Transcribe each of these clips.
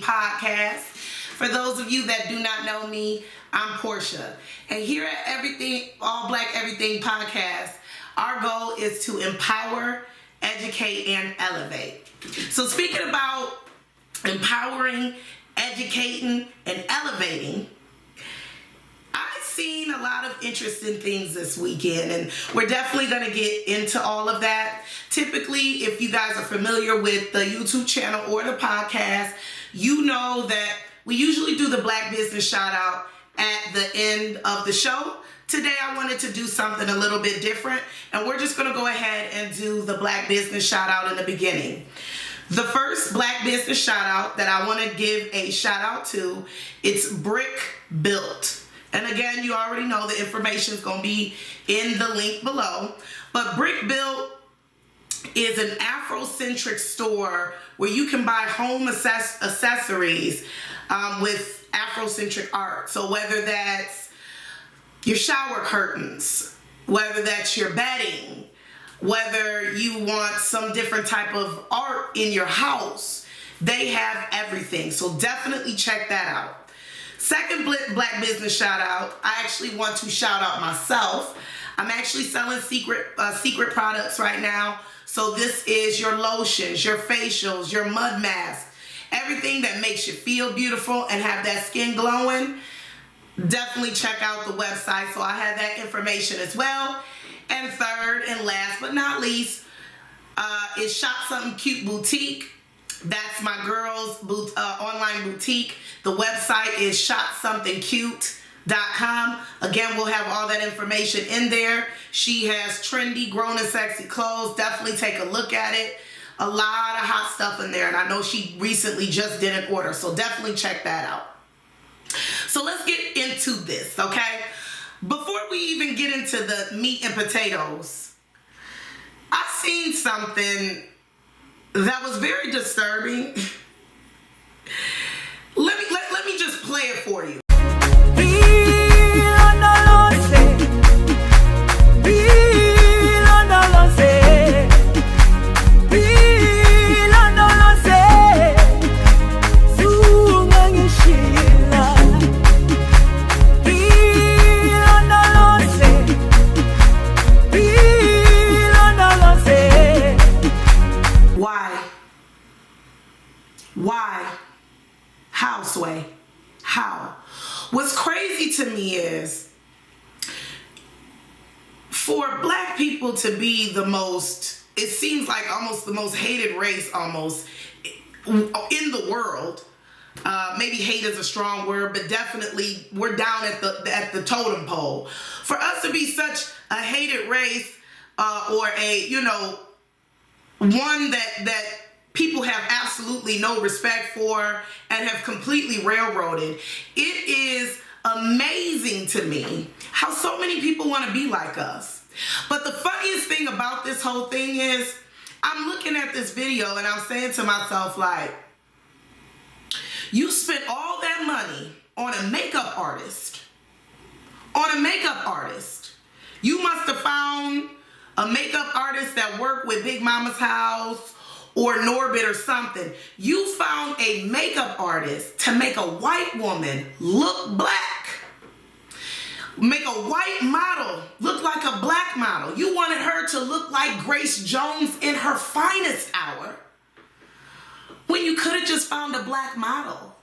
podcast. For those of you that do not know me, I'm Portia. And here at Everything, All Black Everything podcast, our goal is to empower, educate, and elevate. So speaking about empowering, educating, and elevating, I've seen a lot of interesting things this weekend, and we're definitely going to get into all of that. Typically, if you guys are familiar with the YouTube channel or the podcast, you know that we usually do the Black Business Shout Out at the end of the show. Today, I wanted to do something a little bit different, and we're just going to go ahead and do the Black Business Shout Out in the beginning. The first Black Business Shout Out that I want to give a shout out to, it's Brick Built. And again, you already know the information is going to be in the link below. But Brick Built is an Afrocentric store where you can buy home accessories with Afrocentric art. So whether that's your shower curtains, whether that's your bedding, whether you want some different type of art in your house, they have everything. So definitely check that out. Second Black Business Shout Out, I actually want to shout out myself. I'm actually selling secret products right now. So this is your lotions, your facials, your mud masks, everything that makes you feel beautiful and have that skin glowing. Definitely check out the website. So I have that information as well. And third and last but not least is Shop Something Cute Boutique. That's my girl's online boutique. The website is shopsomethingcute.com. Again, we'll have all that information in there. She has trendy, grown and sexy clothes. Definitely take a look at it. A lot of hot stuff in there. And I know she recently just did an order. So definitely check that out. So let's get into this, okay? Before we even get into the meat and potatoes, I seen something that was very disturbing. Let me just play it for you. Why? How, Sway? How? What's crazy to me is for Black people to be the most, it seems like almost the most hated race almost in the world. Maybe hate is a strong word, but definitely we're down at the totem pole. For us to be such a hated race or a, one that people have absolutely no respect for and have completely railroaded. It is amazing to me how so many people want to be like us. But the funniest thing about this whole thing is I'm looking at this video and I'm saying to myself, like, you spent all that money on a makeup artist. On a makeup artist. You must have found a makeup artist that worked with Big Mama's House or Norbit or something. You found a makeup artist to make a white woman look black. Make a white model look like a black model. You wanted her to look like Grace Jones in her finest hour when you could have just found a black model.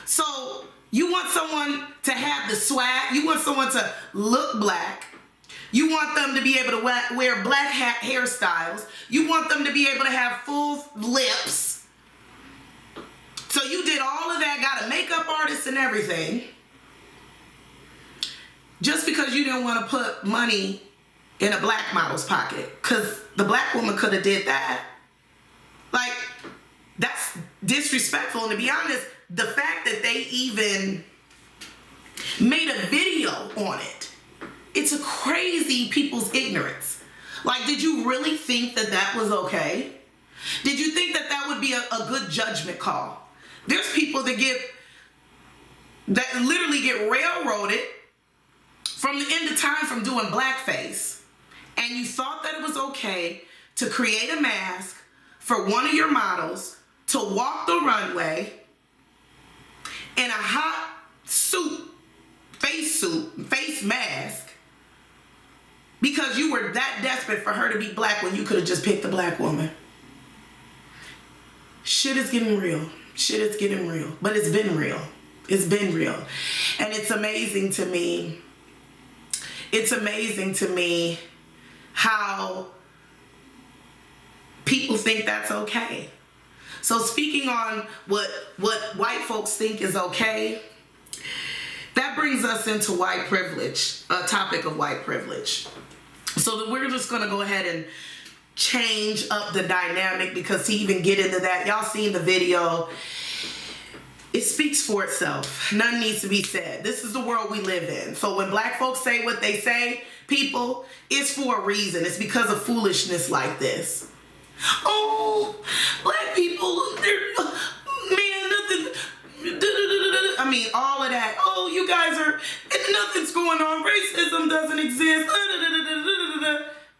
So you want someone to have the swag. You want someone to look black. You want them to be able to wear black hairstyles. You want them to be able to have full lips. So you did all of that, got a makeup artist and everything, just because you didn't want to put money in a black model's pocket. Because the black woman could have did that. Like, that's disrespectful. And to be honest, the fact that they even made a video on it, it's a crazy people's ignorance. Like, did you really think that that was okay? Did you think that that would be a good judgment call? There's people that literally get railroaded from the end of time from doing blackface. And you thought that it was okay to create a mask for one of your models to walk the runway in a hot suit, face mask, because you were that desperate for her to be black when you could have just picked a black woman. Shit is getting real. Shit is getting real. But it's been real. It's been real. And it's amazing to me. It's amazing to me how people think that's okay. So speaking on what white folks think is okay, that brings us into white privilege, a topic of white privilege. So we're just going to go ahead and change up the dynamic, because to even get into that, y'all seen the video. It speaks for itself. Nothing needs to be said. This is the world we live in. So when black folks say what they say, people, it's for a reason. It's because of foolishness like this. Oh, black people, man, nothing. I mean, all of that. Oh, you guys are, nothing's going on. Racism doesn't exist.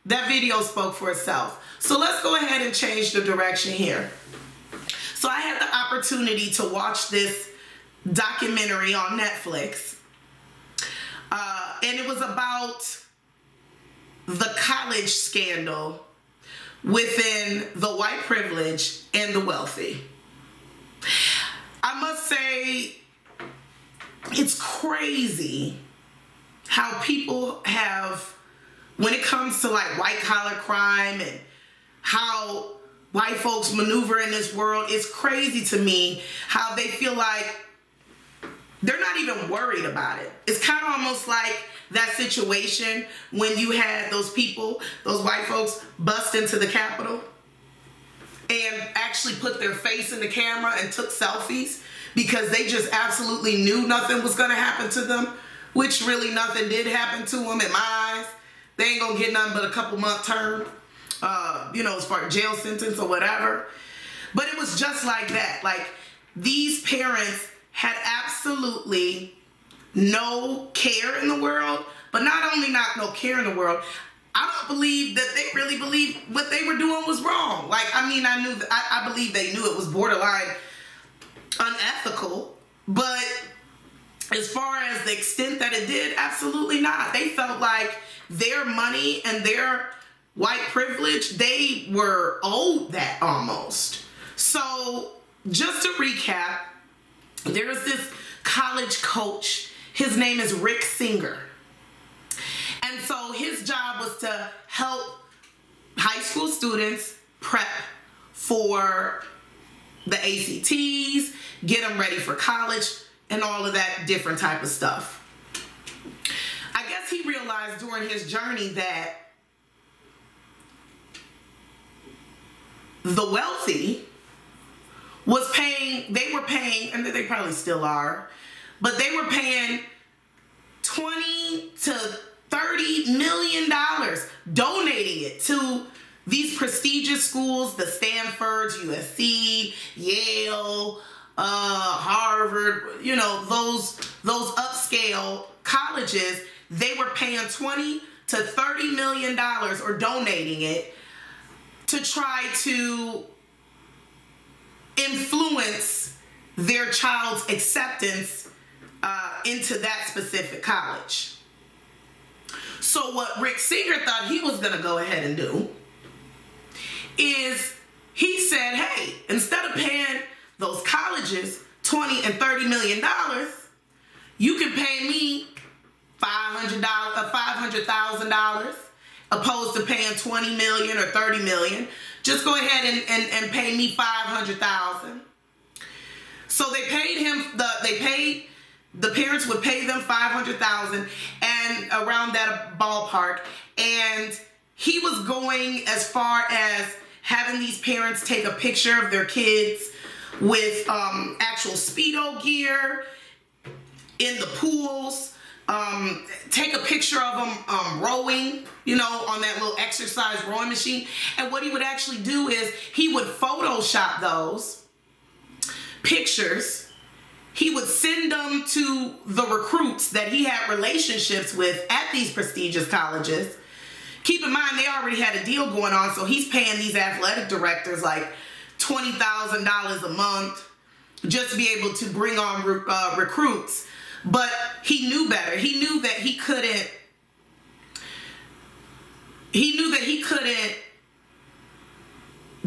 That video spoke for itself. So let's go ahead and change the direction here. So I had the opportunity to watch this documentary on Netflix. And it was about the college scandal within the white privilege and the wealthy. I must say, it's crazy how people have, when it comes to like white collar crime and how white folks maneuver in this world, it's crazy to me how they feel like they're not even worried about it. It's kind of almost like that situation when you had those people, those white folks, bust into the Capitol and actually put their face in the camera and took selfies because they just absolutely knew nothing was going to happen to them, which really nothing did happen to them in my eyes. They ain't going to get nothing but a couple month term, as far as jail sentence or whatever. But it was just like that. Like, these parents had absolutely no care in the world, but not only not no care in the world, I don't believe that they really believed what they were doing was wrong. Like, I mean, I believe they knew it was borderline unethical, but as far as the extent that it did, absolutely not. They felt like their money and their white privilege, they were owed that almost. So just to recap, there's this college coach. His name is Rick Singer. And so his job was to help high school students prep for the ACTs, get them ready for college, and all of that different type of stuff. I guess he realized during his journey that the wealthy they were paying, and they probably still are, but they were paying $20 to $30 million, donating it to these prestigious schools, the Stanfords, USC, Yale, Harvard, those upscale colleges. They were paying $20 to $30 million or donating it to try to influence their child's acceptance into that specific college. So what Rick Singer thought he was going to go ahead and do is he said, hey, instead of paying those colleges $20 and $30 million, you can pay me $500,000 opposed to paying $20 million or $30 million. Just go ahead and pay me $500,000. So they paid him, the parents would pay them $500,000 and around that ballpark. And he was going as far as having these parents take a picture of their kids with actual Speedo gear in the pools, take a picture of them rowing, on that little exercise rowing machine. And what he would actually do is he would Photoshop those pictures. He would send them to the recruits that he had relationships with at these prestigious colleges. Keep in mind, they already had a deal going on, so he's paying these athletic directors like $20,000 a month just be able to bring on recruits. But he knew better. He knew that he couldn't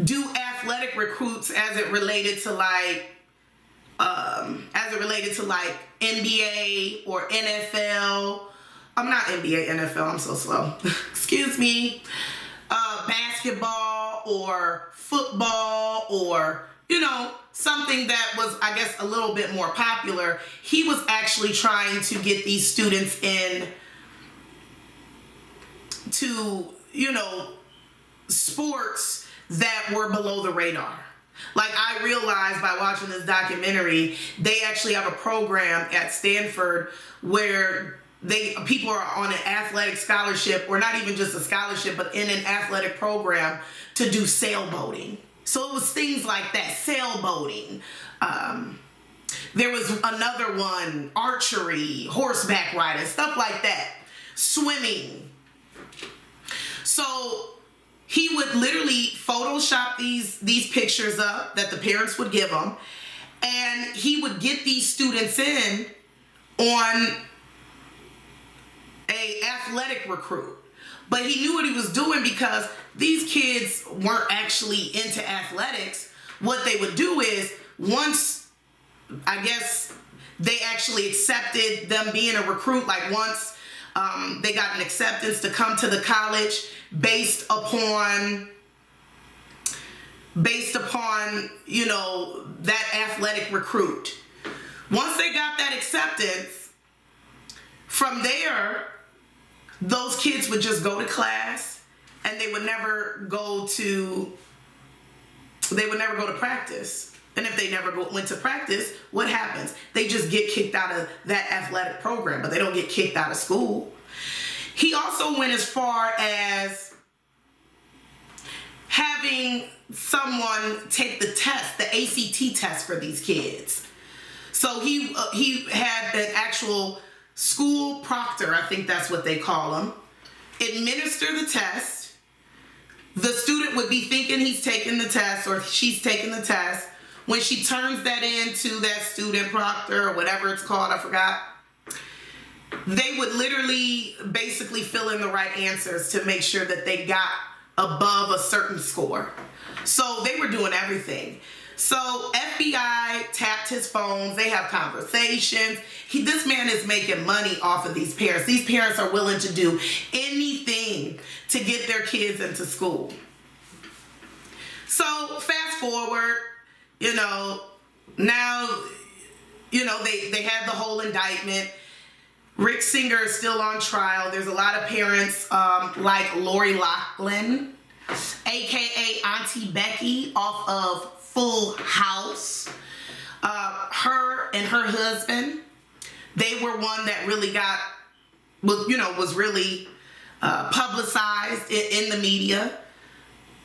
do athletic recruits as it related to like NBA or NFL. I'm not NBA, NFL, I'm so slow. Excuse me. Basketball or football or, something that was, I guess, a little bit more popular. He was actually trying to get these students in to, sports that were below the radar. Like, I realized by watching this documentary, they actually have a program at Stanford where people are on an athletic scholarship, or not even just a scholarship, but in an athletic program to do sailboating. So it was things like that, sailboating. There was another one, archery, horseback riding, stuff like that, swimming. So he would literally Photoshop these pictures up that the parents would give him, and he would get these students in on a athletic recruit. But he knew what he was doing because these kids weren't actually into athletics. What they would do is, once, I guess, they actually accepted them being a recruit, like once they got an acceptance to come to the college based upon, that athletic recruit. Once they got that acceptance, from there, those kids would just go to class and they would never go to practice. And if they never went to practice, what happens? They just get kicked out of that athletic program, but they don't get kicked out of school. He also went as far as having someone take the test, the ACT test for these kids. So he had an actual school proctor, I think that's what they call them, administer the test. The student would be thinking he's taking the test or she's taking the test. When she turns that in to that student proctor or whatever it's called, I forgot, they would literally basically fill in the right answers to make sure that they got above a certain score. So they were doing everything. So FBI tapped his phones. They have conversations. This man is making money off of these parents. These parents are willing to do anything to get their kids into school. So fast forward, now, they had the whole indictment. Rick Singer is still on trial. There's a lot of parents like Lori Loughlin, aka Auntie Becky off of Full House. Her and her husband, they were one that really was really publicized in the media.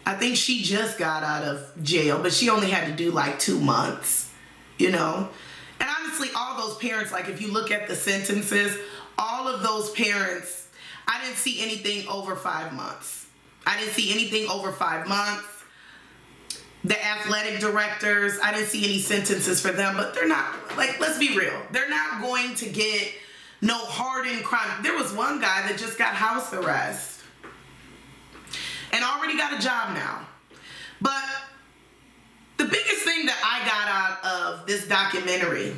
I think she just got out of jail, but she only had to do like 2 months, And honestly, all those parents, like if you look at the sentences, all of those parents, I didn't see anything over 5 months. The athletic directors, I didn't see any sentences for them, but they're not, like, let's be real. They're not going to get no hardened crime. There was one guy that just got house arrest and already got a job now. But the biggest thing that I got out of this documentary,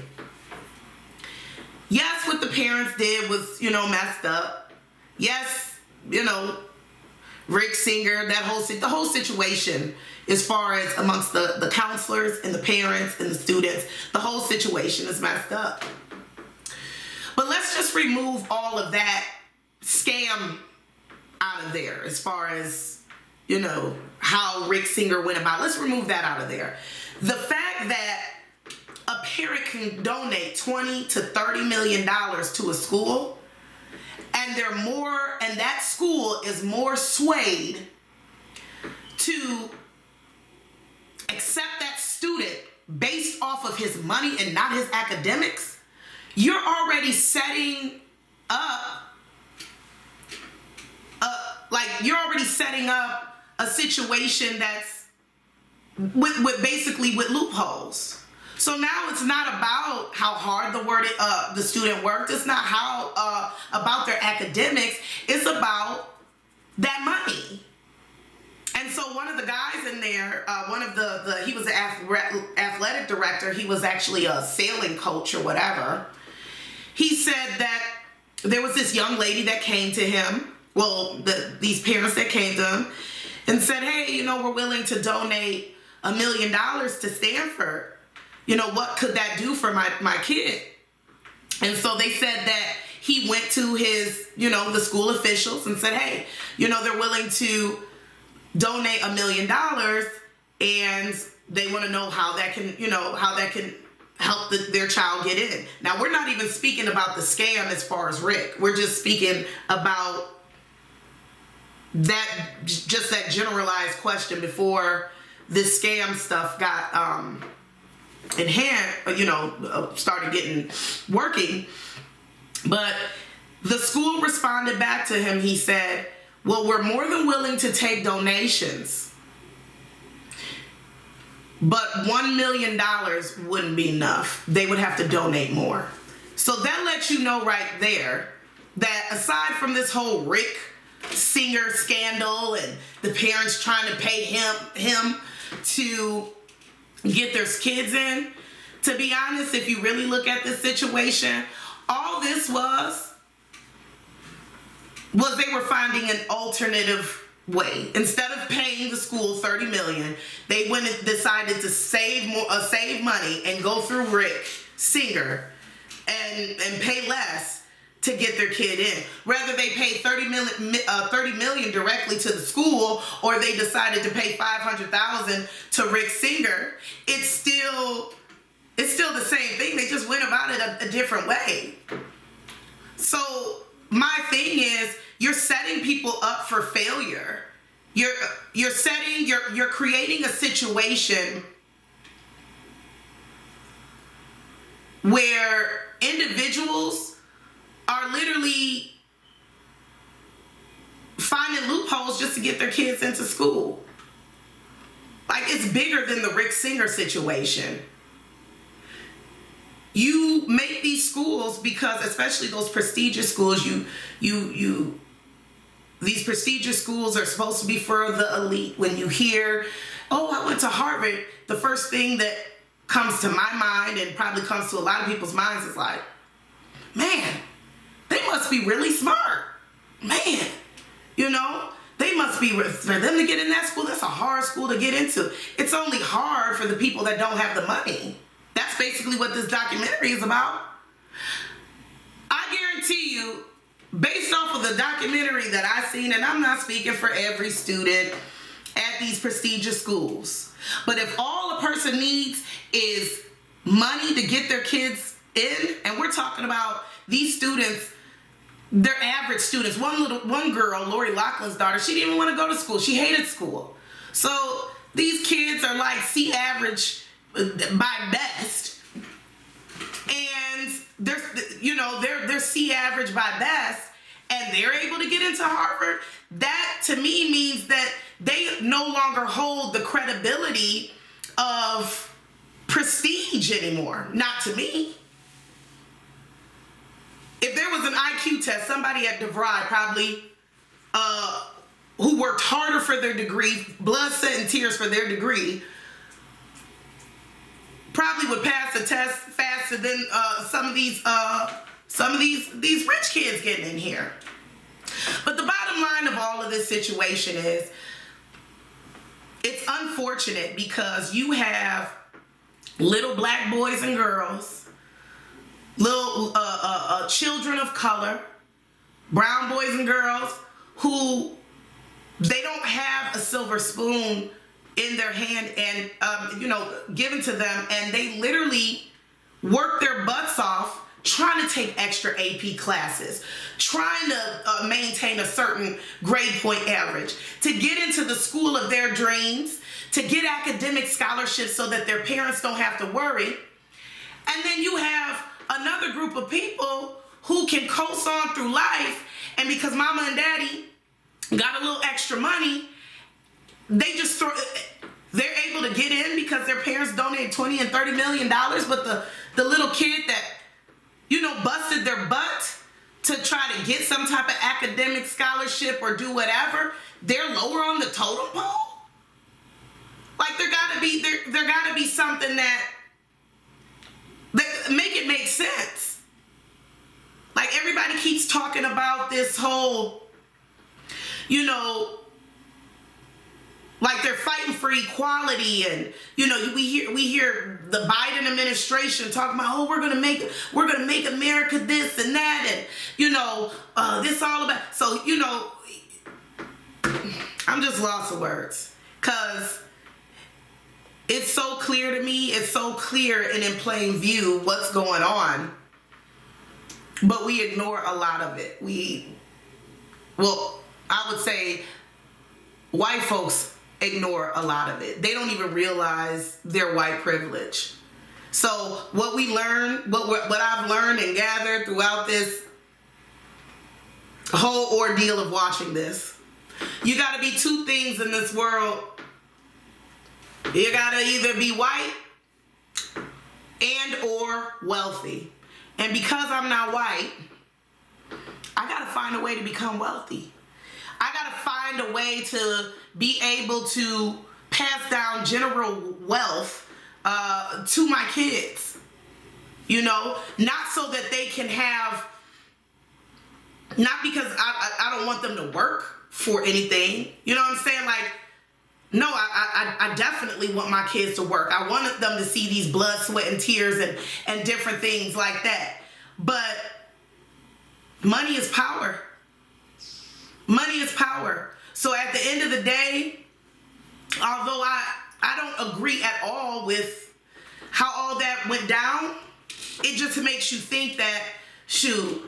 yes, what the parents did was, messed up. Yes, Rick Singer, the whole situation, as far as amongst the counselors and the parents and the students, the whole situation is messed up. But let's just remove all of that scam out of there as far as, how Rick Singer went about. Let's remove that out of there. The fact that a parent can donate $20 to $30 million to a school, and that school is more swayed to accept that student based off of his money and not his academics, you're already setting up a situation that's with loopholes. So now it's not about how hard the student worked. It's not how about their academics. It's about that money. And so one of the guys in there, he was an athletic director. He was actually a sailing coach or whatever. He said that there was this young lady that came to him. Well, these parents that came to him and said, hey, we're willing to donate $1 million to Stanford. What could that do for my kid? And so they said that he went to his, the school officials and said, hey, they're willing to donate $1 million, and they want to know how that can help their child get in. Now, we're not even speaking about the scam as far as Rick. We're just speaking about that generalized question before this scam stuff got in hand, started working. But the school responded back to him. He said, well, we're more than willing to take donations, but $1 million wouldn't be enough. They would have to donate more. So that lets you know right there that aside from this whole Rick Singer scandal and the parents trying to pay him to get their kids in, to be honest, if you really look at this situation, all this was they were finding an alternative way. Instead of paying the school $30 million, they went and decided to save money and go through Rick Singer and pay less to get their kid in. Whether they paid $30 million directly to the school, or they decided to pay $500,000 to Rick Singer, it's still the same thing. They just went about it a different way. So my thing is, you're setting people up for failure. You're creating a situation where individuals are literally finding loopholes just to get their kids into school. Like, it's bigger than the Rick Singer situation. You make these schools because, especially those prestigious schools, these prestigious schools are supposed to be for the elite. When you hear, oh, I went to Harvard, the first thing that comes to my mind, and probably comes to a lot of people's minds, is like, man, they must be really smart. Man, they must be, for them to get in that school, that's a hard school to get into. It's only hard for the people that don't have the money. That's basically what this documentary is about. I guarantee you, based off of the documentary that I've seen, and I'm not speaking for every student at these prestigious schools, but if all a person needs is money to get their kids in, and we're talking about these students, they're average students. One girl, Lori Loughlin's daughter, she didn't even want to go to school. She hated school. So these kids are like C average by best, and they're C average by best, and they're able to get into Harvard. That to me means that they no longer hold the credibility of prestige anymore. Not to me. If there was an IQ test, somebody at DeVry probably who worked harder for their degree, blood, sweat, and tears for their degree, probably would pass the test faster than some of these rich kids getting in here. But the bottom line of all of this situation is, it's unfortunate because you have little black boys and girls, little children of color, brown boys and girls, who they don't have a silver spoon in their hand and given to them, and they literally work their butts off trying to take extra AP classes, trying to maintain a certain grade point average, to get into the school of their dreams, to get academic scholarships so that their parents don't have to worry. And then you have another group of people who can coast on through life, and because mama and daddy got a little extra money, they just they're able to get in because their parents donated $20 and $30 million, but the little kid that, you know, busted their butt to try to get some type of academic scholarship or do whatever, they're lower on the totem pole? Like, there gotta be something that make it make sense. Like, everybody keeps talking about this whole, you know, like they're fighting for equality, and you know, we hear the Biden administration talking about, oh, we're gonna make America this and that, and you know, this all about. So you know, I'm just lost for words, cause it's so clear to me. It's so clear and in plain view what's going on, but we ignore a lot of it. I would say white folks ignore a lot of it. They don't even realize their white privilege. So what we learn, what I've learned and gathered throughout this whole ordeal of watching this, you got to be two things in this world. You got to either be white and or wealthy. And because I'm not white, I got to find a way to become wealthy. I got to find a way to be able to pass down general wealth to my kids. You know, not so that they can have, not because I don't want them to work for anything. You know what I'm saying? Like, no, I definitely want my kids to work. I wanted them to see these blood, sweat, and tears and different things like that. But money is power. Money is power. So at the end of the day, although I don't agree at all with how all that went down, it just makes you think that, shoot,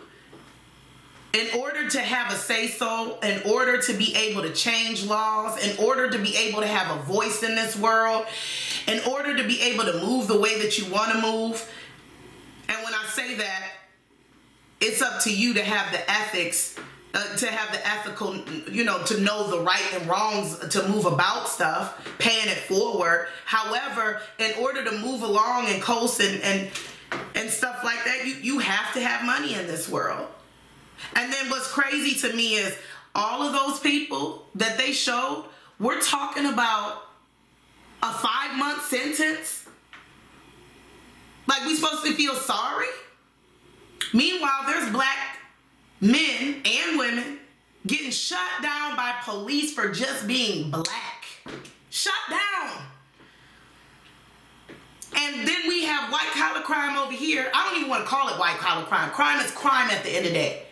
in order to have a say-so, in order to be able to change laws, in order to be able to have a voice in this world, in order to be able to move the way that you want to move, and when I say that, it's up to you to have the ethics, to have the ethical, you know, to know the right and wrongs, to move about stuff, paying it forward. However, in order to move along and coast and stuff like that, you have to have money in this world. And then what's crazy to me is all of those people that they showed, we're talking about a 5-month sentence. Like, we supposed to feel sorry? Meanwhile, there's black men and women getting shut down by police for just being black. Shut down. And then we have white collar crime over here. I don't even want to call it white collar crime. Crime is crime at the end of the day.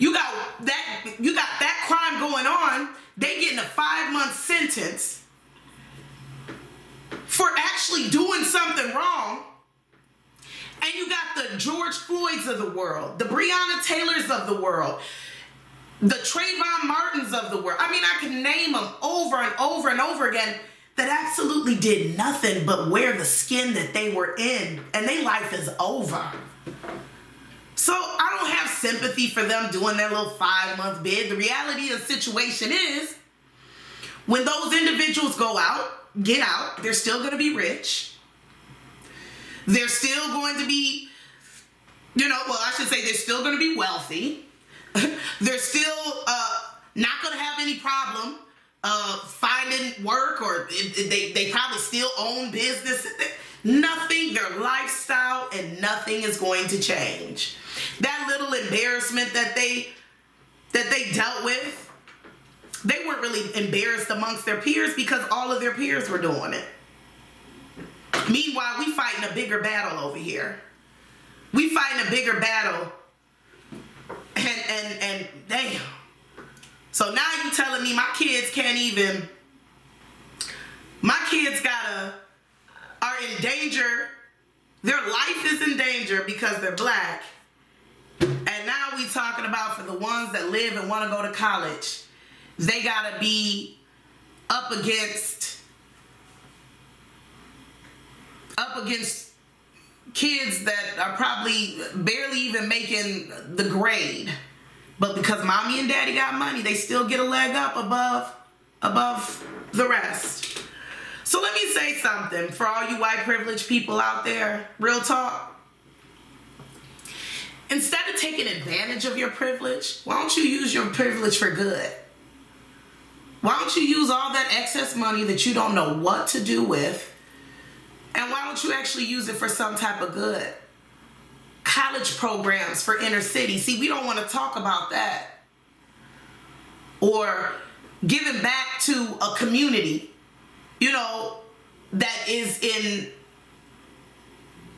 You got that crime going on. They getting a 5-month sentence for actually doing something wrong. And you got the George Floyds of the world, the Breonna Taylors of the world, the Trayvon Martins of the world. I mean, I can name them over and over and over again that absolutely did nothing but wear the skin that they were in, and their life is over. So I don't have sympathy for them doing their little 5-month bid. The reality of the situation is, when those individuals get out, they're still going to be rich. They're still going to be, you know, well, I should say they're still going to be wealthy. They're still not going to have any problem finding work, or they probably still own business. Nothing, their lifestyle and nothing is going to change. That little embarrassment that they dealt with, they weren't really embarrassed amongst their peers because all of their peers were doing it. Meanwhile, we fighting a bigger battle over here. We fighting a bigger battle. And damn. So now you telling me my kids can't even, my kids are in danger. Their life is in danger because they're black. And now we talking about for the ones that live and want to go to college, they gotta be up against kids that are probably barely even making the grade. But because mommy and daddy got money, they still get a leg up above the rest. So let me say something for all you white privileged people out there, real talk. Instead of taking advantage of your privilege, why don't you use your privilege for good? Why don't you use all that excess money that you don't know what to do with, and why don't you actually use it for some type of good? College programs for inner city. See, we don't want to talk about that. Or giving back to a community, you know, that is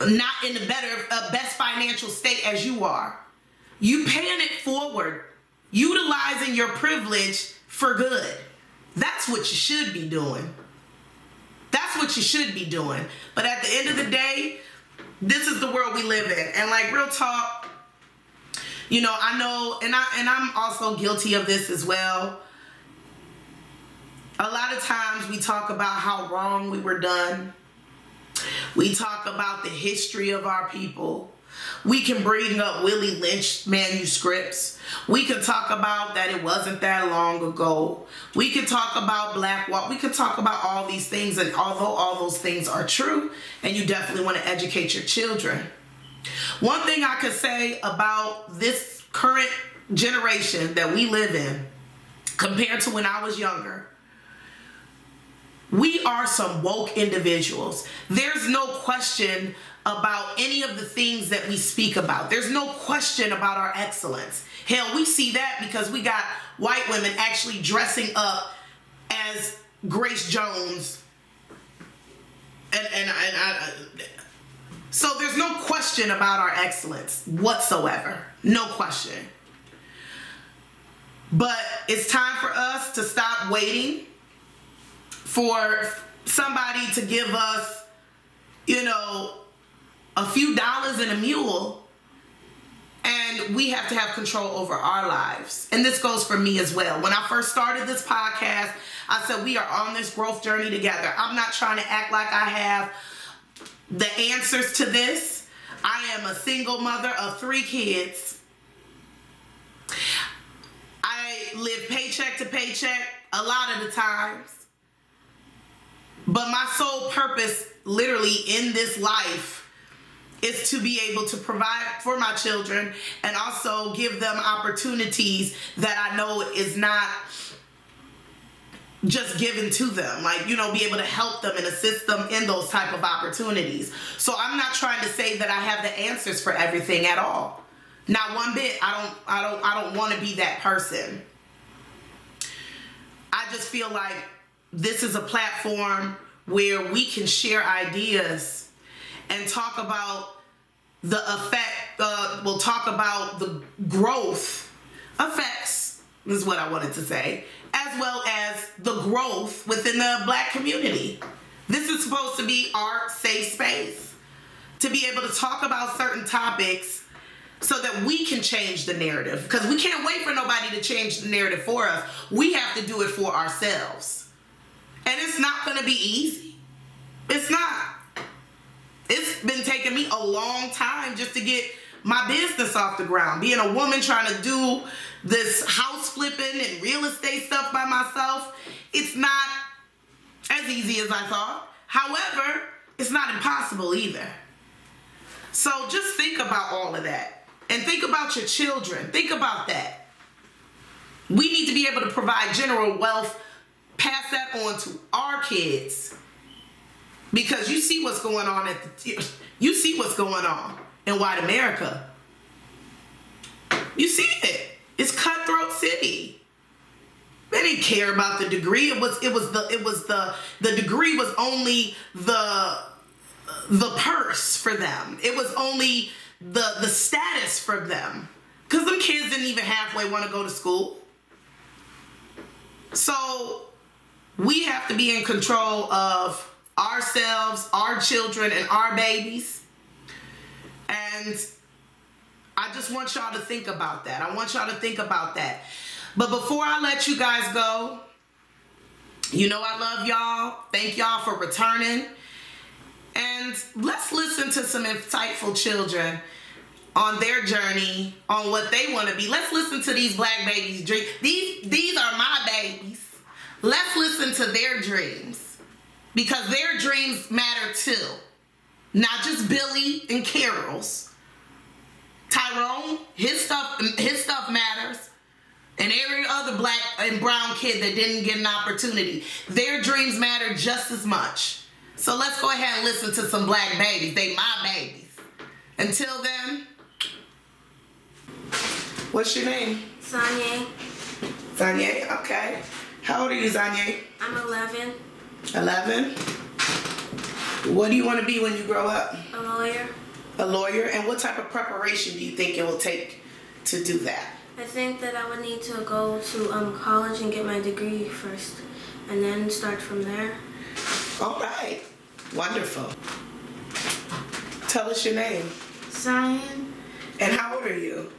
not in the best financial state as you are. You paying it forward, utilizing your privilege for good. That's what you should be doing. That's what you should be doing. But at the end of the day, this is the world we live in. And like, real talk, you know, I know, and I'm also guilty of this as well. A lot of times we talk about how wrong we were done. We talk about the history of our people. We can bring up Willie Lynch manuscripts. We can talk about that it wasn't that long ago. We can talk about Black Wall. We can talk about all these things. And although all those things are true, and you definitely want to educate your children, one thing I could say about this current generation that we live in compared to when I was younger, we are some woke individuals. There's no question about any of the things that we speak about. There's no question about our excellence. Hell, we see that because we got white women actually dressing up as Grace Jones. So there's no question about our excellence whatsoever. No question. But it's time for us to stop waiting for somebody to give us, you know, a few dollars and a mule, and we have to have control over our lives. And this goes for me as well. When I first started this podcast, I said we are on this growth journey together. I'm not trying to act like I have the answers to this. I am a single mother of 3 kids. I live paycheck to paycheck a lot of the times. But my sole purpose, literally, in this life is to be able to provide for my children and also give them opportunities that I know is not just given to them. Like, you know, be able to help them and assist them in those type of opportunities. So I'm not trying to say that I have the answers for everything at all. Not one bit. I don't want to be that person. I just feel like this is a platform where we can share ideas and talk about the effect, we'll talk about the growth effects, is what I wanted to say, as well as the growth within the Black community. This is supposed to be our safe space to be able to talk about certain topics so that we can change the narrative, because we can't wait for nobody to change the narrative for us. We have to do it for ourselves. And it's not going to be easy. It's not. It's been taking me a long time just to get my business off the ground. Being a woman trying to do this house flipping and real estate stuff by myself, it's not as easy as I thought. However, it's not impossible either. So just think about all of that. And think about your children. Think about that. We need to be able to provide general wealth, pass that on to our kids. Because you see what's going on you see what's going on in white America. You see it. It's cutthroat city. They didn't care about the degree. The degree was only the purse for them. It was only the status for them. Because them kids didn't even halfway want to go to school. So we have to be in control of ourselves, our children, and our babies. And I just want y'all to think about that. I want y'all to think about that. But before I let you guys go, you know I love y'all. Thank y'all for returning. And let's listen to some insightful children on their journey, on what they want to be. Let's listen to these Black babies' dreams. These are my babies. Let's listen to their dreams. because their dreams matter too. Not just Billy and Carol's. Tyrone, his stuff matters. And every other black and brown kid that didn't get an opportunity. Their dreams matter just as much. So let's go ahead and listen to some black babies. They my babies. Until then, what's your name? Zanye. Zanye, okay. How old are you, Zanye? I'm 11. 11? What do you want to be when you grow up? A lawyer. A lawyer? And what type of preparation do you think it will take to do that? I think that I would need to go to college and get my degree first, and then start from there. All right. Wonderful. Tell us your name. Zion. And how old are you?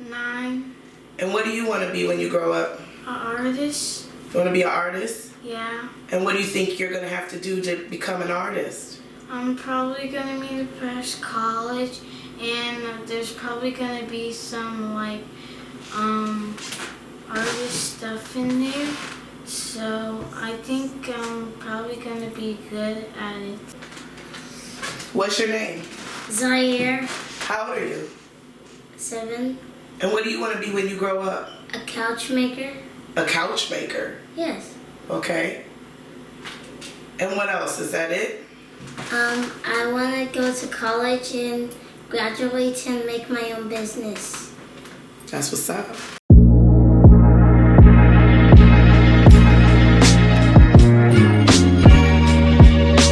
9. And what do you want to be when you grow up? An artist. You want to be an artist? Yeah. And what do you think you're going to have to do to become an artist? I'm probably gonna need to pass college, and there's probably gonna be some artist stuff in there. So I think I'm probably gonna be good at it. What's your name? Zaire, How old are you? 7. And what do you want to be when you grow up? A couch maker? A couch maker. Yes. Okay. And what else? Is that it? I want to go to college and graduate and make my own business. That's what's up.